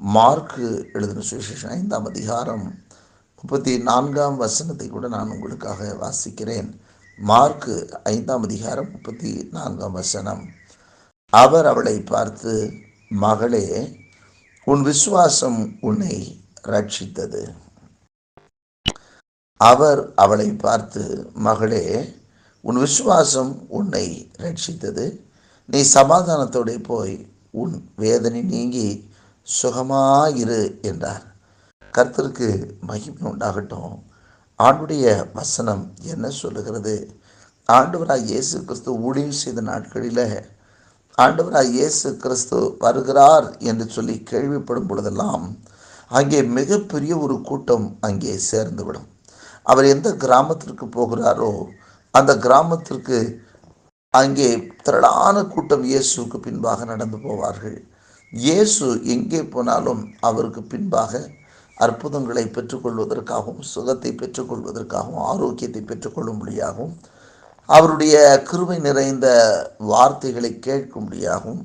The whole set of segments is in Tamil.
மார்க்கு எழுதின சுவிசேஷம் 5ஆம் அதிகாரம் 34ஆம் வசனத்தை கூட நான் உங்களுக்காக வாசிக்கிறேன். மார்க்கு 5ஆம் அதிகாரம் 34ஆம் வசனம். அவர் அவளை பார்த்து, மகளே, உன் விசுவாசம் உன்னை ரட்சித்தது. அவர் அவளை பார்த்து, மகளே, உன் விசுவாசம் உன்னை ரட்சித்தது. நீ சமாதானத்தோடு போய் உன் வேதனை நீங்கி சுகமாயிரு என்றார். கர்த்தருக்கு மகிமை உண்டாகட்டும். ஆண்டுடைய வசனம் என்ன சொல்லுகிறது? ஆண்டவராய் இயேசு கிறிஸ்து ஊழியம் செய்த நாட்களில் ஆண்டவராய் இயேசு கிறிஸ்து வருகிறார் என்று சொல்லி கேள்விப்படும் பொழுதெல்லாம் அங்கே மிகப்பெரிய ஒரு கூட்டம் அங்கே சேர்ந்துவிடும். அவர் எந்த கிராமத்திற்கு போகிறாரோ அந்த கிராமத்திற்கு அங்கே திரளான கூட்டம் இயேசுக்கு பின்பாக நடந்து போவார்கள். இயேசு எங்கே போனாலும் அவருக்கு பின்பாக அற்புதங்களை பெற்றுக்கொள்வதற்காகவும், சுகத்தை பெற்றுக்கொள்வதற்காகவும், ஆரோக்கியத்தை பெற்றுக்கொள்ளும்படியாகவும், அவருடைய கிருபை நிறைந்த வார்த்தைகளை கேட்கும்படியாகவும்,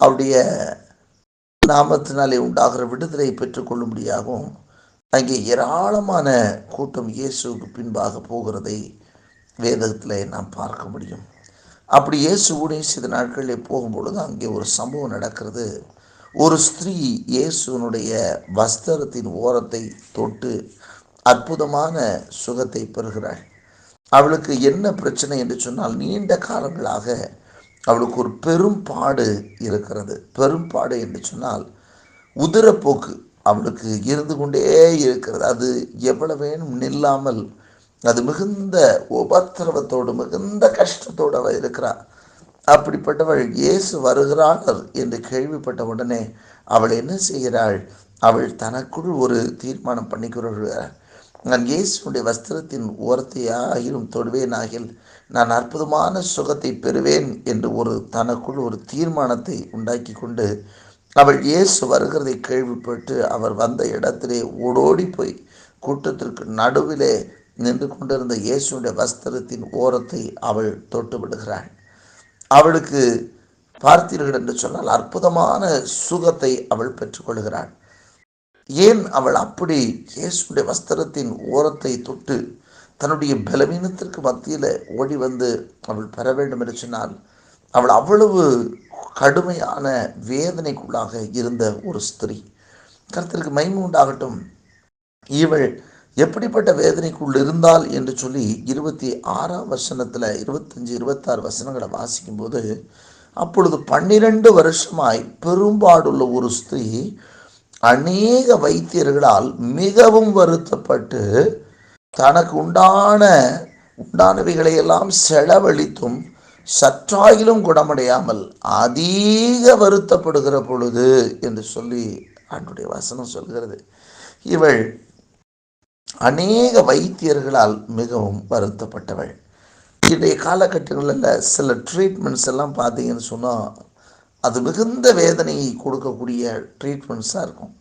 அவருடைய நாமத்தினாலே உண்டாகிற விடுதலை பெற்றுக்கொள்ளும்படியாகவும் அங்கே ஏராளமான கூட்டம் இயேசுக்கு பின்பாக போகிறதை வேதத்தில் நாம் பார்க்க முடியும். அப்படி இயேசு ஊழியம் செய்த நாட்களில் போகும்பொழுது அங்கே ஒரு சம்பவம் நடக்கிறது. ஒரு ஸ்திரீ இயேசுனுடைய வஸ்திரத்தின் ஓரத்தை தொட்டு அற்புதமான சுகத்தை பெறுகிறாள். அவளுக்கு என்ன பிரச்சனை என்று சொன்னால், நீண்ட காலங்களாக அவளுக்கு ஒரு பெரும்பாடு இருக்கிறது. பெரும்பாடு என்று சொன்னால் உதிரப்போக்கு அவளுக்கு இருந்து கொண்டே இருக்கிறது. அது எவ்வளவேனும் நில்லாமல் அது மிகுந்த உபத்திரவத்தோடு, மிகுந்த கஷ்டத்தோடு அவள் இருக்கிறாள். அப்படிப்பட்டவள் இயேசு வருகிறாள் என்று கேள்விப்பட்ட உடனே அவள் என்ன செய்கிறாள்? அவள் தனக்குள் ஒரு தீர்மானம் பண்ணிக்கிறாள். நான் இயேசுடைய வஸ்திரத்தின் ஓரத்தையாயிரும் தொடுவேனாகில் நான் அற்புதமான சுகத்தை பெறுவேன் என்று தனக்குள் ஒரு தீர்மானத்தை உண்டாக்கி கொண்டு அவள் இயேசு வருகிறதை கேள்விப்பட்டு அவர் வந்த இடத்திலே ஓடோடி போய் கூட்டத்திற்கு நடுவிலே நின்று கொண்டிருந்த இயேசுடைய வஸ்திரத்தின் ஓரத்தை அவள் தொட்டு விடுகிறாள். அவளுக்கு பார்த்தீர்கள் என்று சொன்னால் அற்புதமான சுகத்தை அவள் பெற்றுக்கொள்கிறாள். ஏன் அவள் அப்படி இயேசுடைய வஸ்திரத்தின் ஓரத்தை தொட்டு தன்னுடைய பலவீனத்திற்கு மத்தியில் ஓடி வந்து அவள் பெற வேண்டும் என்று சொன்னால், அவள் அவ்வளவு கடுமையான வேதனைக்குள்ளாக இருந்த ஒரு ஸ்திரீ. கர்த்தருக்கு மகிமை உண்டாகட்டும். இவள் எப்படிப்பட்ட வேதனைக்குள் இருந்தால் என்று சொல்லி 26ஆம் வசனத்தில் 25, 26 வசனங்களை வாசிக்கும் போது, அப்பொழுது 12 வருஷமாய் பெரும்பாடுள்ள ஒரு ஸ்திரீ அநேக வைத்தியர்களால் மிகவும் வருத்தப்பட்டு தனக்கு உண்டானவைகளை எல்லாம் செலவழித்தும் சற்றாகிலும் குணமடையாமல் அதிக வருத்தப்படுகிற பொழுது என்று சொல்லி ஆண்டுடைய வசனம் சொல்கிறது. இவள் அநேக வைத்தியர்களால் மிகவும் வருத்தப்பட்டவள். இன்றைய காலகட்டங்களில் சில ட்ரீட்மெண்ட்ஸ் எல்லாம் பார்த்தீங்கன்னு சொன்னால் அது மிகுந்த வேதனையை கொடுக்கக்கூடிய ட்ரீட்மெண்ட்ஸாக இருக்கும்.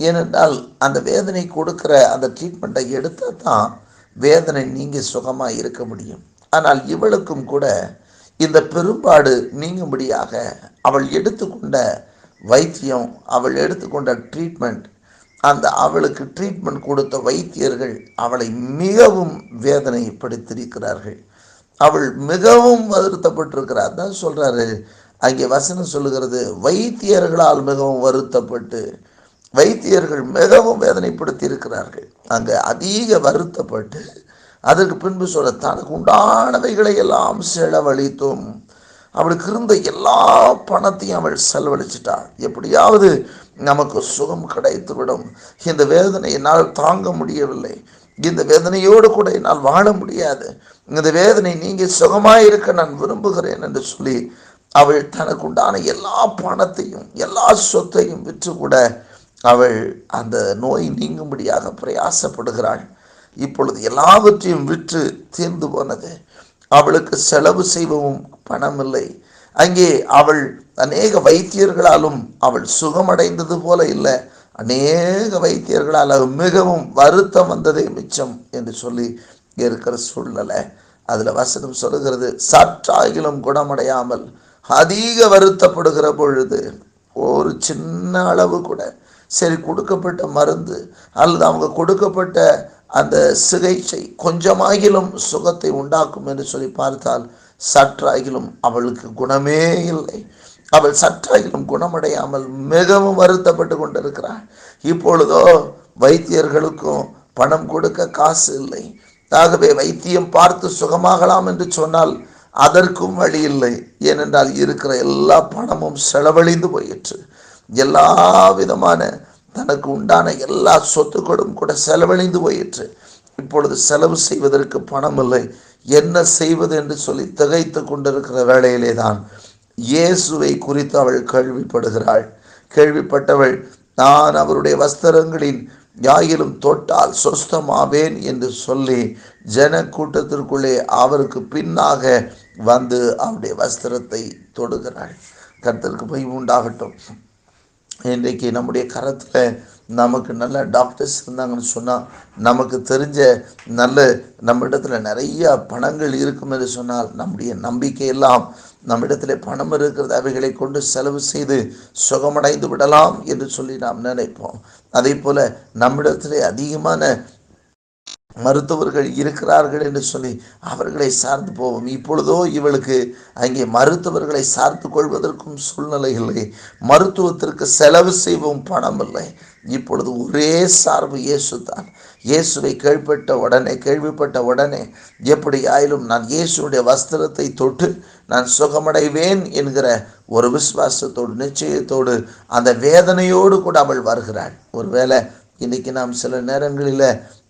ஏனென்றால் அந்த வேதனை கொடுக்குற அந்த ட்ரீட்மெண்ட்டை எடுத்தால் தான் வேதனை நீங்கி சுகமாக இருக்க முடியும். ஆனால் இவளுக்கும் கூட இந்த பெரும்பாடு நீங்கும்படியாக அவள் எடுத்துக்கொண்ட வைத்தியம், அவள் எடுத்துக்கொண்ட ட்ரீட்மெண்ட், அவளுக்கு ட்ரீட்மெண்ட் கொடுத்த வைத்தியர்கள் அவளை மிகவும் வேதனைப்படுத்தியிருக்கிறார்கள். அவள் மிகவும் வருத்தப்பட்டிருக்கிறார். தான் சொல்கிறாரு அங்கே வசனம் சொல்லுகிறது, வைத்தியர்களால் மிகவும் வருத்தப்பட்டு, வைத்தியர்கள் மிகவும் வேதனைப்படுத்தி இருக்கிறார்கள். அங்கே அதிக வருத்தப்பட்டு அதற்கு பின்பு சொல்ல தனக்கு உண்டானவைகளை எல்லாம் செலவழித்தும், அவளுக்கு இருந்த எல்லா பணத்தையும் அவள் செலவழிச்சிட்டாள். எப்படியாவது நமக்கு சுகம் கிடைத்துவிடும், இந்த வேதனை என்னால் தாங்க முடியவில்லை, இந்த வேதனையோடு கூட என்னால் வாழ முடியாது, இந்த வேதனை நீங்க சுகமாயிருக்க நான் விரும்புகிறேன் என்று சொல்லி அவள் தனக்கு உண்டான எல்லா பணத்தையும் எல்லா சொத்தையும் விற்று கூட அவள் அந்த நோய் நீங்கும்படியாக பிரயாசப்படுகிறாள். இப்பொழுது எல்லாவற்றையும் விற்று தீர்ந்து போனது. அவளுக்கு செலவு செய்யவும் பணம் இல்லை. அங்கே அவள் அநேக வைத்தியர்களாலும் அவள் சுகமடைந்தது போல இல்லை, அநேக வைத்தியர்களால் மிகவும் வருத்தம் வந்ததே மிச்சம் என்று சொல்லி இருக்கிற சூழ்நிலை. அதில் வசனம் சொல்லுகிறது, சற்றாகிலும் குணமடையாமல் அதிக வருத்தப்படுகிற பொழுது, ஒரு சின்ன அளவு கூட சரி, கொடுக்கப்பட்ட மருந்து அல்லது அவங்க கொடுக்கப்பட்ட அந்த சிகிச்சை கொஞ்சமாகிலும் சுகத்தை உண்டாக்கும் என்று சொல்லி பார்த்தால் சற்றாகிலும் அவளுக்கு குணமே இல்லை. அவள் சற்றாகிலும் குணமடையாமல் மிகவும் வருத்தப்பட்டு கொண்டிருக்கிறாள். இப்பொழுதோ வைத்தியர்களுக்கும் பணம் கொடுக்க காசு இல்லை. ஆகவே வைத்தியம் பார்த்து சுகமாகலாம் என்று சொன்னால் அதற்கும் வழி இல்லை. ஏனென்றால் இருக்கிற எல்லா பணமும் செலவழிந்து போயிற்று. எல்லா விதமான தனக்கு உண்டான எல்லா சொத்துக்களும் கூட செலவழிந்து போயிற்று. இப்பொழுது செலவு செய்வதற்கு பணம் இல்லை. என்ன செய்வது என்று சொல்லி திகைத்து கொண்டிருக்கிற வேளையிலே தான் இயேசுவை குறித்து அவள் கேள்விப்படுகிறாள். கேள்விப்பட்டவள், நான் அவருடைய வஸ்திரங்களின் யாயிலும் தொட்டால் சொஸ்தமாவேன் என்று சொல்லி ஜன கூட்டத்திற்குள்ளே அவருக்கு பின்னாக வந்து அவருடைய வஸ்திரத்தை தொடுகிறாள். கர்த்தருக்கு மகிமை உண்டாகட்டும். இன்றைக்கு நம்முடைய கரத்தில் நமக்கு நல்ல டாக்டர்ஸ் இருந்தாங்கன்னு சொன்னால், நமக்கு தெரிஞ்ச நல்ல நம்மிடத்தில் நிறைய பணங்கள் இருக்கும் என்று சொன்னால், நம்முடைய நம்பிக்கையெல்லாம் நம்மிடத்தில் பணம் இருக்கிறது, அவைகளை கொண்டு செலவு செய்து சுகமடைந்து விடலாம் என்று சொல்லி நாம் நினைப்போம். அதே போல் நம்மிடத்தில் அதிகமான மருத்துவர்கள் இருக்கிறார்கள் என்று சொல்லி அவர்களை சார்ந்து போவோம். இப்பொழுதோ இவளுக்கு அங்கே மருத்துவர்களை சார்ந்து கொள்வதற்கும் சூழ்நிலை இல்லை. மருத்துவத்திற்கு செலவு செய்வோம் பணம் இல்லை. இப்பொழுது ஒரே சார்பு இயேசு தான். இயேசுவை கேள்விப்பட்ட உடனே எப்படி ஆயிலும் நான் இயேசுடைய வஸ்திரத்தை தொட்டு நான் சுகமடைவேன் என்கிற ஒரு விசுவாசத்தோடு நிச்சயத்தோடு அந்த வேதனையோடு கூட அவள் வருகிறாள். ஒருவேளை இன்னைக்கு நாம் சில நேரங்களில்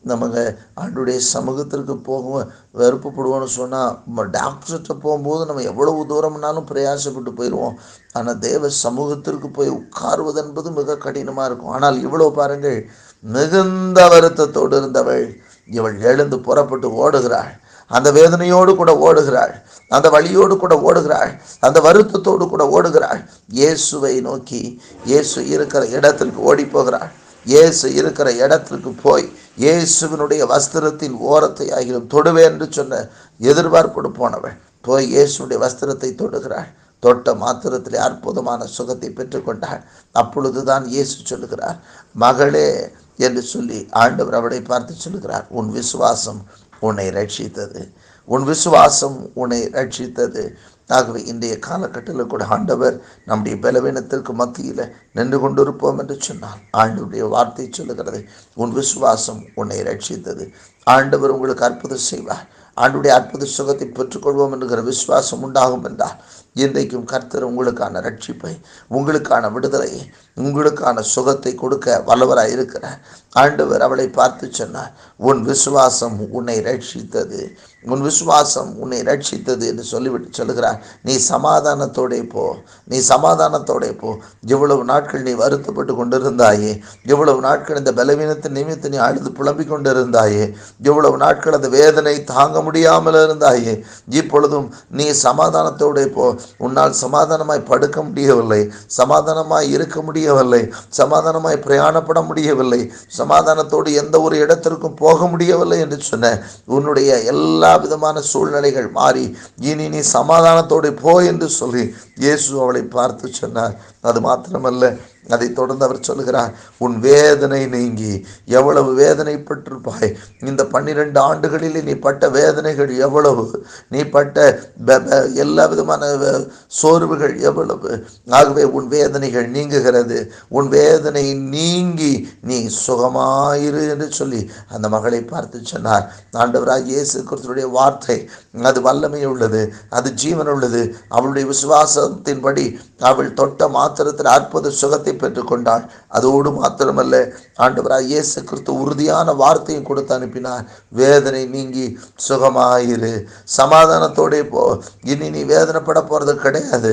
நமக்கு ஆண்டுடைய சமூகத்திற்கு போகும் விருப்பப்படுவோம்னு சொன்னால், டாக்டர்கிட்ட போகும்போது நம்ம எவ்வளவு தூரம்னாலும் பிரயாசப்பட்டு போயிடுவோம். ஆனால் தேவ சமூகத்திற்கு போய் உட்காருவது என்பது மிக கடினமாக இருக்கும். ஆனால் இவ்வளோ பாருங்கள், மிகுந்த வருத்தத்தோடு இருந்தவள் இவள் எழுந்து புறப்பட்டு ஓடுகிறாள். அந்த வேதனையோடு கூட ஓடுகிறாள், அந்த வழியோடு கூட ஓடுகிறாள், அந்த வருத்தத்தோடு கூட ஓடுகிறாள். இயேசுவை நோக்கி இயேசு இருக்கிற இடத்திற்கு ஓடி போகிறாள். இயேசு இருக்கிற இடத்திற்கு போய் இயேசுவினுடைய வஸ்திரத்தின் ஓரத்தை ஆகிலும் தொடுவேன் என்று சொன்ன எதிர்பார்ப்போடு போனவள் போய் இயேசுடைய வஸ்திரத்தை தொடுகிறாள். தொட்ட மாத்திரத்திலே அற்புதமான சுகத்தை பெற்றுக்கொண்டாள். அப்பொழுதுதான் இயேசு சொல்லுகிறார், மகளே என்று சொல்லி ஆண்டவர் அவளை பார்த்து சொல்லுகிறார், உன் விசுவாசம் உன்னை ரட்சித்தது, உன் விசுவாசம் உன்னை ரட்சித்தது. ஆகவே இன்றைய காலகட்டத்தில் கூட ஆண்டவர் நம்முடைய பலவீனத்திற்கு மத்தியில் நின்று கொண்டிருப்போம் என்று சொன்னால், ஆண்டவருடைய வார்த்தை சொல்லுகிறது, உன் விசுவாசம் உன்னை ரட்சித்தது. ஆண்டவர் உங்களுக்கு அற்புதம் செய்வார். ஆண்டவருடைய அற்புத சுகத்தை பெற்றுக்கொள்வோம் என்கிற விசுவாசம் உண்டாகும் என்றால் இன்றைக்கும் கர்த்தர் உங்களுக்கான ரட்சிப்பை, உங்களுக்கான விடுதலையை, உங்களுக்கான சுகத்தை கொடுக்க வல்லவராக இருக்கிறார். ஆண்டவர் அவளை பார்த்து சொன்னார், உன் விசுவாசம் உன்னை ரட்சித்தது, உன் விசுவாசம் உன்னை ரட்சித்தது என்று சொல்லிவிட்டு சொல்லுகிறார், நீ சமாதானத்தோடே போ, நீ சமாதானத்தோடே போ. இவ்வளவு நாட்கள் நீ வருத்தப்பட்டு கொண்டிருந்தாயே, இவ்வளவு நாட்கள் இந்த பலவீனத்தின் நிமித்து நீ அழுது புலம்பிக் கொண்டிருந்தாயே, இவ்வளவு நாட்கள் அந்த வேதனை தாங்க முடியாமல் இருந்தாயே, இப்பொழுதும் நீ சமாதானத்தோடே போ. உன்னால் சமாதானமாய் படுக்க முடியவில்லை, சமாதானமாய் இருக்க முடியவில்லை, சமாதானமாய் பிரயாணப்பட முடியவில்லை, சமாதானத்தோடு எந்த ஒரு இடத்திற்கும் போக முடியவில்லை என்று சொன்ன உன்னுடைய எல்லா விதமான சூழ்நிலைகள் மாறி இனி நீ சமாதானத்தோடு போ என்று சொல்லி இயேசு அவளை பார்த்து சொன்னார். அது மாத்திரமல்ல, அதை தொடர்ந்து அவர் சொல்லுகிறார், உன் வேதனை நீங்கி. எவ்வளவு வேதனைப்பட்டிருப்பாய் இந்த 12 ஆண்டுகளில் நீ பட்ட வேதனைகள் எவ்வளவு, நீ பட்ட எல்லா விதமான சோர்வுகள் எவ்வளவு. ஆகவே உன் வேதனைகள் நீங்குகிறது, உன் வேதனை நீங்கி நீ சுகமாயிரு என்று சொல்லி அந்த மகளை பார்த்து சொன்னார். ஆண்டவராகிய இயேசு கிறிஸ்துவினுடைய வார்த்தை அது வல்லமை உள்ளது, அது ஜீவன் உள்ளது. அவளுடைய விசுவாசத்தின்படி அவள் தொட்ட மாத்திரத்தில் அற்புத சுகத்தை பெற்றுக்கொண்டாள். அதோடு மாத்திரமல்ல, ஆண்டவராகிய இயேசு கிறிஸ்து உறுதியான வார்த்தையும் கொடுத்து அனுப்பினார், வேதனை நீங்கி சுகமாயிரு, சமாதானத்தோடே போ. இனி நீ வேதனைப்பட போறது கிடையாது.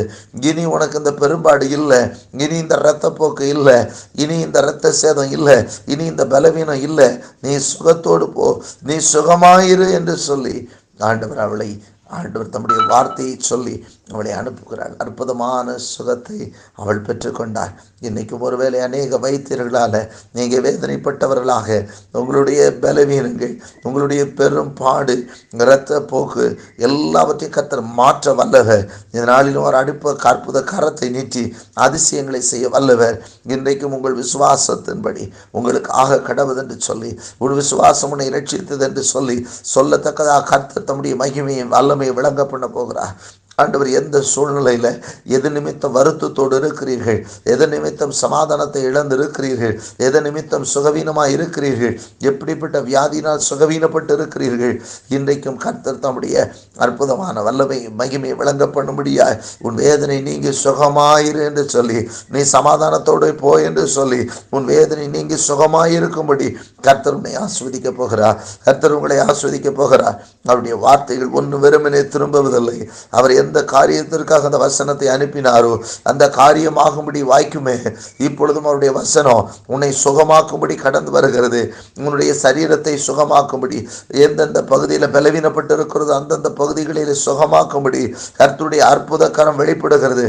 இனி உனக்கு இந்த பெரும்பாடு இல்லை, இனி இந்த இரத்தப்போக்கு இல்லை, இனி இந்த இரத்த சேதம் இல்லை, இனி இந்த பலவீனம் இல்லை. நீ சுகத்தோடு போ, நீ சுகமாயிரு என்று சொல்லி ஆண்டவர் அவளை ஆண்டவர் தம்முடைய வார்த்தையை சொல்லி அவளை அனுப்புகிறாள். அற்புதமான சுகத்தை அவள் பெற்றுக்கொண்டாள். இன்னைக்கும் ஒருவேளை அநேக வைத்தியர்களால் நீங்கள் வேதனைப்பட்டவர்களாக உங்களுடைய பலவீனங்கள், உங்களுடைய பெரும் பாடு, இரத்த போக்கு எல்லாவற்றையும் கர்த்தர் மாற்ற வல்லவர். இதனாலும் ஒரு அற்புத கரத்தை நீட்டி அதிசயங்களை செய்ய வல்லவர். இன்றைக்கும் உங்கள் விசுவாசத்தின்படி உங்களுக்கு ஆக கடவுள் என்று சொல்லி, உன் விசுவாசம் உன்னை இரட்சித்தது என்று சொல்லி சொல்லத்தக்கதாக கர்த்தர் தம்முடைய மகிமையை வல்லமையை விளங்க பண்ண போகிறார். ஆண்டவர் எந்த சூழ்நிலையில் எது நிமித்தம் வருத்தத்தோடு இருக்கிறீர்கள், எது நிமித்தம் சமாதானத்தை இழந்து இருக்கிறீர்கள், எது நிமித்தம் சுகவீனமாக இருக்கிறீர்கள், எப்படிப்பட்ட வியாதியினால் சுகவீனப்பட்டு இருக்கிறீர்கள், இன்றைக்கும் கர்த்தர் தம்முடைய அற்புதமான வல்லமை மகிமை விளங்க பண்ணும்படியா உன் வேதனை நீங்கி சுகமாயிரு என்று சொல்லி, நீ சமாதானத்தோடு போ என்று சொல்லி உன் வேதனை நீங்கி சுகமாயிருக்கும்படி கர்த்தர் உன்னை ஆஸ்வதிக்க போகிறார். கர்த்தர் உங்களை ஆஸ்வதிக்க போகிறார். அவருடைய வார்த்தைகள் ஒன்று வெறுமனே திரும்புவதில்லை. அவர் எந்த காரியத்திற்காக அந்த வசனத்தை அனுப்பினாரோ அந்த காரியமாகும்படி வாய்க்குமே. இப்பொழுதும் அவருடைய வசனம் உன்னை சுகமாக்கும்படி கடந்து வருகிறது. உன்னுடைய சரீரத்தை சுகமாக்கும்படி, எந்தெந்த பகுதியில் பலவீனப்பட்டு இருக்கிறதோ அந்தந்த பகுதிகளில் சுகமாக்கும்படி கர்த்தருடைய அற்புத கரம் வெளிப்படுகிறது.